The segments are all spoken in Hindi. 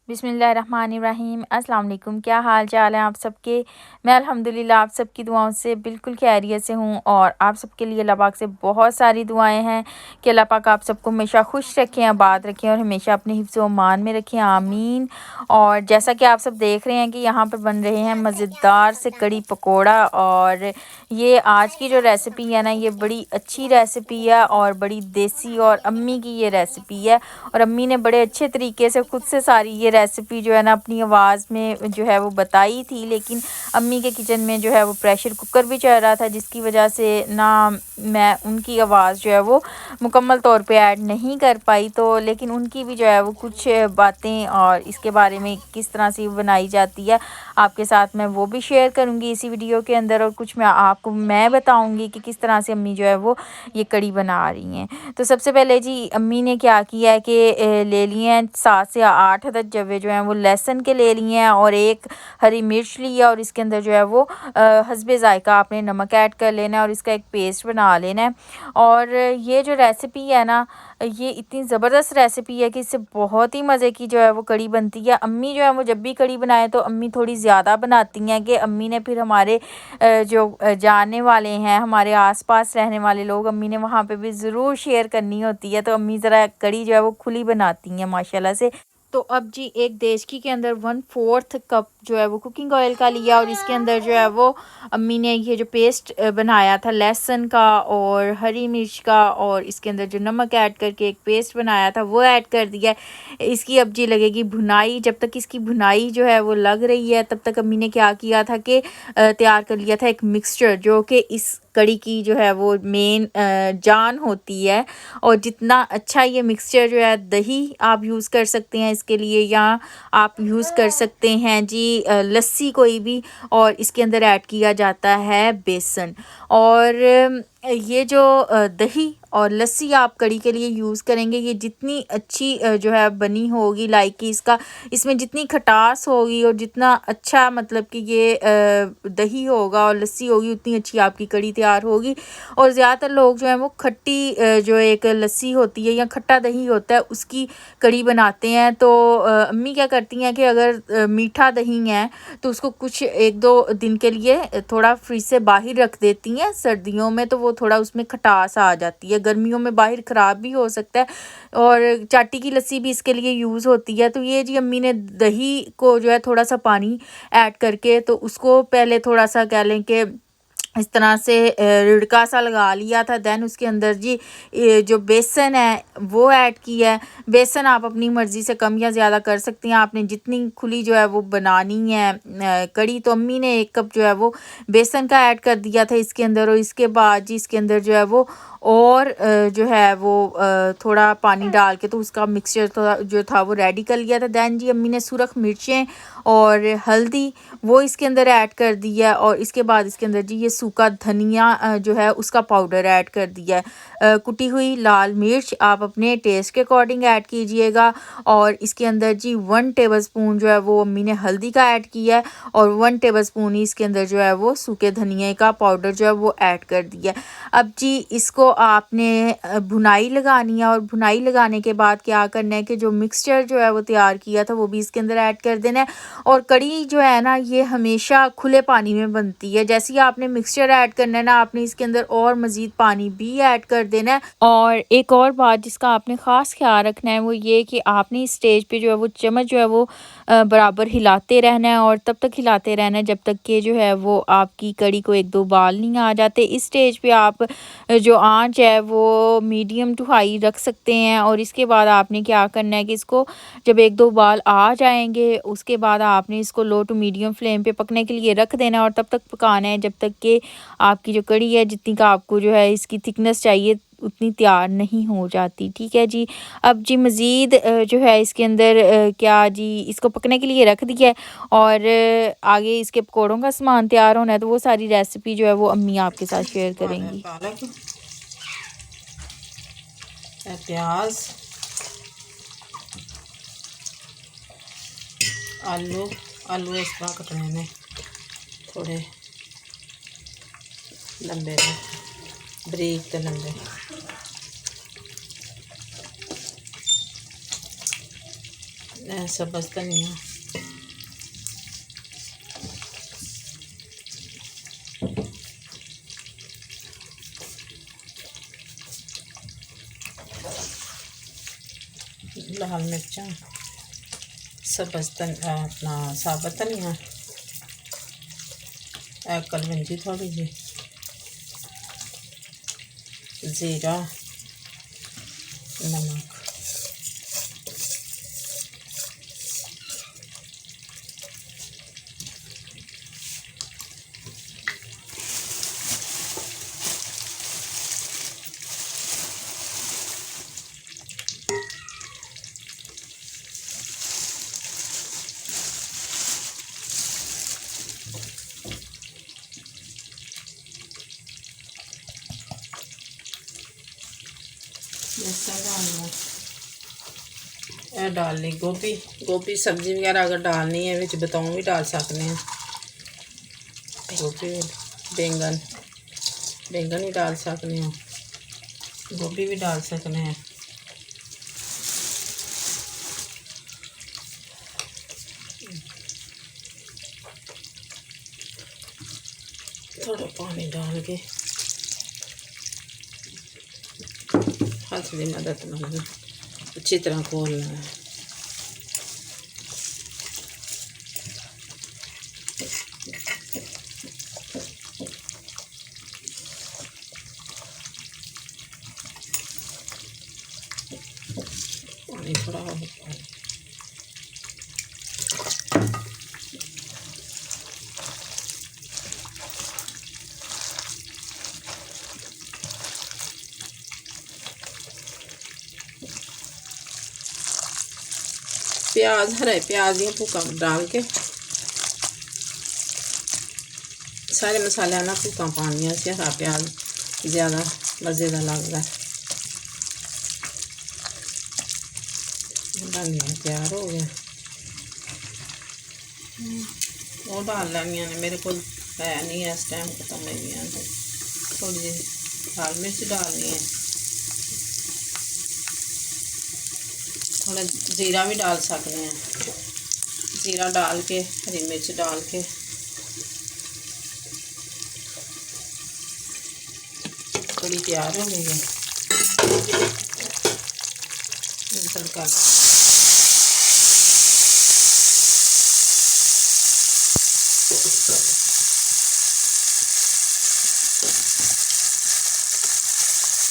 बिस्मिल्लाहिर्रहमानिर्रहीम। अस्सलाम वालेकुम। क्या हाल चाल है आप सबके। मैं अल्हम्दुलिल्लाह आप सबकी दुआओं से बिल्कुल खैरियत से हूँ और आप सबके लिए अल्लाह पाक से बहुत सारी दुआएं हैं कि अल्लाह पाक आप सबको हमेशा खुश रखें, आबाद रखें और हमेशा अपने हिफ्ज़ व अमान में रखें, आमीन। और जैसा कि आप सब देख रहे हैं कि यहाँ पर बन रहे हैं मज़ेदार से कड़ी पकोड़ा। और ये आज की जो रेसिपी है ना, ये बड़ी अच्छी रेसिपी है और बड़ी देसी और अम्मी की ये रेसिपी है। और अम्मी ने बड़े अच्छे तरीके से खुद से सारी ये रेसिपी जो है ना अपनी आवाज़ में जो है वो बताई थी, लेकिन अम्मी के किचन में जो है वो प्रेशर कुकर भी चल रहा था, जिसकी वजह से ना मैं उनकी आवाज़ जो है वो मुकम्मल तौर पे ऐड नहीं कर पाई। तो लेकिन उनकी भी जो है वो कुछ बातें और इसके बारे में किस तरह से बनाई जाती है आपके साथ मैं वो भी शेयर करूँगी इसी वीडियो के अंदर, और कुछ मैं बताऊँगी कि किस तरह से अम्मी जो है वो ये कड़ी बना रही हैं। तो सबसे पहले जी अम्मी ने क्या किया है कि ले लिए हैं 7 से 8 अदद जवे जो हैं वो लहसुन के ले लिए हैं और एक हरी मिर्च ली है, और इसके अंदर जो है वो हस्बे ज़ायका आपने नमक ऐड कर लेना है और इसका एक पेस्ट बना लेना है। और ये जो रेसिपी है ना, ये इतनी ज़बरदस्त रेसिपी है कि इससे बहुत ही मज़े की जो है वो कड़ी बनती है। अम्मी जो है वो जब भी कड़ी बनाए तो अम्मी थोड़ी ज़्यादा बनाती हैं कि अम्मी ने फिर हमारे जो जानने वाले हैं, हमारे आस-पास रहने वाले लोग, अम्मी ने वहाँ पे भी ज़रूर शेयर करनी होती है। तो अम्मी ज़रा कड़ी जो है वो खुली बनाती हैं माशाल्लाह से। तो अब जी एक देचकी के अंदर 1/4 कप जो है वो कुकिंग ऑयल का लिया और इसके अंदर जो है वो अम्मी ने ये जो पेस्ट बनाया था लहसुन का और हरी मिर्च का और इसके अंदर जो नमक ऐड करके एक पेस्ट बनाया था वो ऐड कर दिया है। इसकी अब जी लगेगी भुनाई। जब तक इसकी भुनाई जो है वो लग रही है तब तक अम्मी ने क्या किया था कि तैयार कर लिया था एक मिक्सचर, जो कि इस कड़ी की जो है वो मेन जान होती है। और जितना अच्छा ये मिक्सचर जो है, दही आप यूज़ कर सकते हैं इसके लिए, या आप यूज़ कर सकते हैं जी लस्सी कोई भी, और इसके अंदर ऐड किया जाता है बेसन। और ये जो दही और लस्सी आप कड़ी के लिए यूज़ करेंगे, ये जितनी अच्छी जो है बनी होगी, लाइक कि इसमें जितनी खटास होगी और जितना अच्छा मतलब कि ये दही होगा और लस्सी होगी, उतनी अच्छी आपकी कड़ी तैयार होगी। और ज़्यादातर लोग जो हैं वो खट्टी जो एक लस्सी होती है या खट्टा दही होता है उसकी कड़ी बनाते हैं। तो अम्मी क्या करती हैं कि अगर मीठा दही है तो उसको कुछ 1-2 दिन के लिए थोड़ा फ्रिज से बाहर रख देती हैं सर्दियों में, तो वो थोड़ा उसमें खटास आ जाती है। गर्मियों में बाहर ख़राब भी हो सकता है और चाटी की लस्सी भी इसके लिए यूज़ होती है। तो ये जी अम्मी ने दही को जो है थोड़ा सा पानी ऐड करके, तो उसको पहले थोड़ा सा कह लें कि इस तरह से रिड़का सा लगा लिया था। देन उसके अंदर जी ये जो बेसन है वो ऐड किया है। बेसन आप अपनी मर्ज़ी से कम या ज़्यादा कर सकती हैं, आपने जितनी खुली जो है वो बनानी है कड़ी। तो अम्मी ने 1 कप जो है वो बेसन का ऐड कर दिया था इसके अंदर, और इसके बाद जी इसके अंदर जो है वो और जो है वो थोड़ा पानी डाल के तो उसका मिक्सचर थोड़ा जो था वो रेडी कर लिया था। दैन जी अम्मी ने सुरख मिर्चें और हल्दी वो इसके अंदर ऐड कर दिया, और इसके बाद इसके अंदर जी ये सूखा धनिया जो है उसका पाउडर ऐड कर दिया है। कुटी हुई लाल मिर्च आप अपने टेस्ट के अकॉर्डिंग ऐड कीजिएगा, और इसके अंदर जी 1 टेबलस्पून जो है वो अम्मी ने हल्दी का ऐड किया है, और 1 टेबलस्पून ही इसके अंदर जो है वो सूखे धनिया का पाउडर जो है वो ऐड कर दिया। अब जी इसको आपने भुनाई लगानी है, और भुनाई लगाने के बाद क्या करना है कि जो मिक्सचर जो है वो तैयार किया था वो भी इसके अंदर ऐड कर देना है। और कड़ी जो है ना ये हमेशा खुले पानी में बनती है। जैसे ही आपने मिक्सचर ऐड करना है ना, आपने इसके अंदर और मज़ीद पानी भी ऐड कर देना है। और एक और बात जिसका आपने ख़ास ख्याल रखना है वो ये कि आपने इस स्टेज पे जो है वो चम्मच जो है वो बराबर हिलाते रहना है, और तब तक हिलाते रहना है जब तक कि जो है वो आपकी कड़ी को 1-2 बाल नहीं आ जाते। इस स्टेज पे आप जो आँच है वो मीडियम टू हाई रख सकते हैं, और इसके बाद आपने क्या करना है कि इसको जब 1-2 बाल आ जाएंगे उसके बाद आपने इसको लो टू मीडियम फ्लेम पे पकने के लिए रख देना है, और तब तक पकाना है जब तक कि आपकी जो कड़ी है जितनी का आपको जो है इसकी थिकनेस चाहिए उतनी तैयार नहीं हो जाती। ठीक है जी। अब जी मज़ीद जो है इसके अंदर क्या जी इसको पकने के लिए रख दिया है, और आगे इसके पकौड़ों का सामान तैयार होना है, तो वो सारी रेसिपी जो है वो अम्मी आपके साथ शेयर करेंगी। पालक, प्याज, आलू आलू इस तरह कटने ने थोड़े लंबे बरीक तो लंबे। सब्ज़ धनिया, लाल मिर्चा, सब्ज़ अपना साबुत धनिया, कलवंजी थोड़ी जी, ज़ीरा, नमक। डाल ली गोभी। गोभी सब्जी वगैरह अगर डालनी है विच बताऊँ भी डाल सकते हैं। गोभी, बैंगन भी डाल सकते हैं, गोभी भी डाल सकते हैं। थोड़ा पानी डाल के हाथ की मदद नाल अच्छी तरह घोलना है। पानी थोड़ा और प्याज, हरे प्याज या भुक्का डाल के सारे मसाले ना भुक्का पानिया से हरा प्याज ज़्यादा मज़ेदार लगता है। धनिया तैयार हो गया, वो डाल लेनी ने, मेरे को है नहीं इस टाइम, खत्म हो गई। थोड़ी जी लाल मिर्च डालनी है, थोड़ा जीरा भी डाल सकते हैं। जीरा डाल के हरी मिर्च डाल के कड़ी तैयार हो गई है। तड़का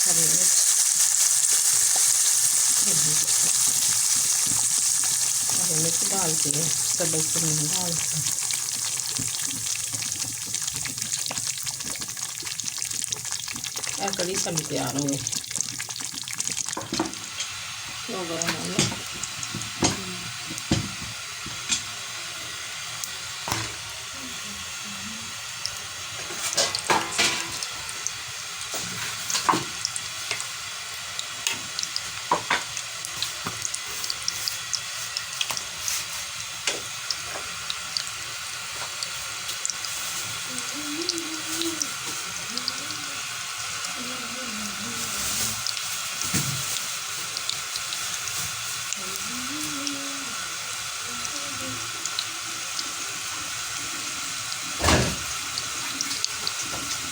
हरी मिर्च, हरी मिर्च डाल के सब्ज़ धनिया डाल के कड़ी सब्ज़ी तैयार हो गई। हो गया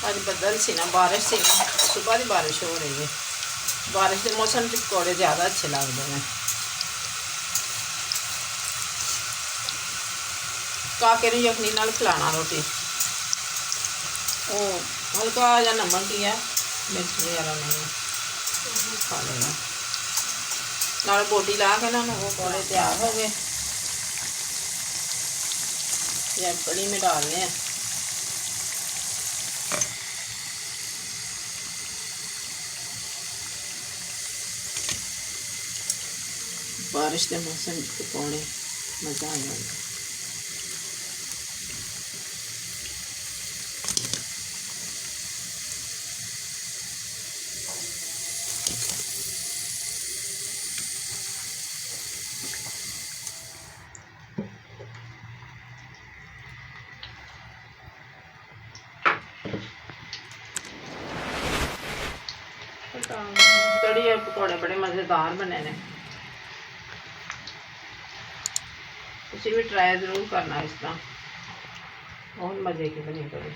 आज बदल सी ना, बारिश सी ना, सुबह की बारिश हो रही है। बारिश के मौसम पकौड़े ज़्यादा अच्छे लगते हैं। काके ने यखनी नाल खिलाना रोटी, ओ हल्का या नमक ही है, मिर्च वगैरह नहीं खा लेना। नाल बोटी ला के ना वो पकौड़े तैयार हो गए। या कड़ी में डालने हैं। बारिश के मौसम पकौड़े मज़ा आ जाएगा। कड़ी और पकौड़े बड़े मज़ेदार बने ने। ਤੁਸੀਂ ਵੀ ਟਰਾਈ ਜ਼ਰੂਰ ਕਰਨਾ ਇਸ ਤਰ੍ਹਾਂ, ਬਹੁਤ ਮਜ਼ੇ की बनी करो।